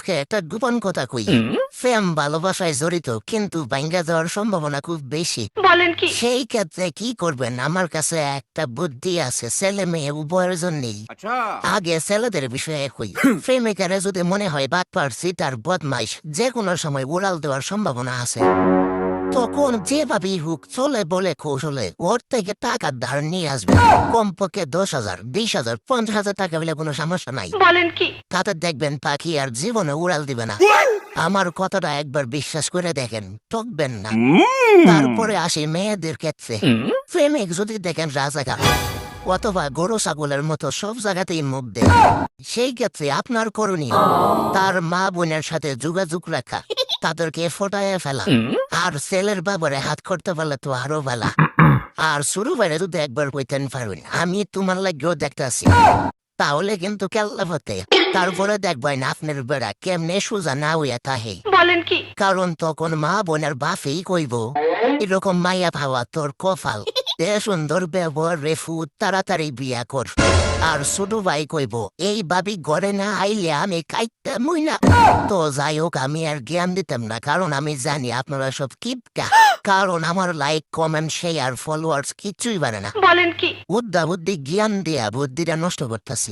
আজকে একটা গোপন কথা কই। প্রেম ভালোবাসায় জড়িত, কিন্তু ভাঙ্গা যাওয়ার সম্ভাবনা খুব বেশি। বলেন কি? সেই ক্ষেত্রে কি করবেন? আমার কাছে একটা বুদ্ধি আছে, ছেলে মেয়ে উভয়ের জন্যই। আগে ছেলেদের বিষয়ে কই। প্রেমিকারে যদি মনে হয় বাটপার, সিটার, বদমাইশ, যে কোনো সময় উড়াল দেওয়ার সম্ভাবনা আছে, তখন যেভাবেই হোক চলে বলে কৌশলে ওর থেকে টাকা ধার নিয়ে আসবে। কমপক্ষে 10,000, 20,000, 50,000 টাকা হলে কোনো সমস্যা নাই। বলেন কি? তাতে দেখবেন পাখি আর জীবনে উড়াল দিবে না। আমার কথাটা একবার বিশ্বাস করে দেখেন, ঠকবেন না। তারপরে আসি মেয়েদের ক্ষেত্রে। প্রেমিক যদি দেখেন রাজাকার অথবা গরু ছাগলের মতো সব জায়গাতেই মুখ দেয়, সেই ক্ষেত্রে আপনার করণীয় তার মা বোনের সাথে যোগাযোগ রাখা, তাদেরকে ফোটায় ফেলা। আর ছেলের বাবারে হাত করতে পারলে তো আরো ভালা। আর শুরু বাইরে যদি একবার কইতেন পারবেন আমি তোমার লাগেও দেখতেছি, তাহলে কিন্তু কেল্লা হতে। তারপরে দেখবেন আপনার বেড়া কেমনে সোজা না হইয়া তাহে। বলেন কি? কারণ তখন মা বোনের বাপেই কইব, এরকম মাইয়া ভাবা তোর কপাল, এ সুন্দর ব্যবহার রেফু, তাড়াতাড়ি বিয়া কর। আর ছোট ভাই কইব, এই ভাবি ঘরে না আইলে আমি কাইতে মুই না। তো যাই হোক, আমি আর জ্ঞান দিতাম না, কারণ আমি জানি আপনারা সব কিপকা। কারণ আমার লাইক, কমেন্ট, শেয়ার, ফলোয়ার্স কিছুই বাড়ে না। বলেন কি? বুদ্ধা বুদ্ধি জ্ঞান দিয়া বুদ্ধিটা নষ্ট করতেছি।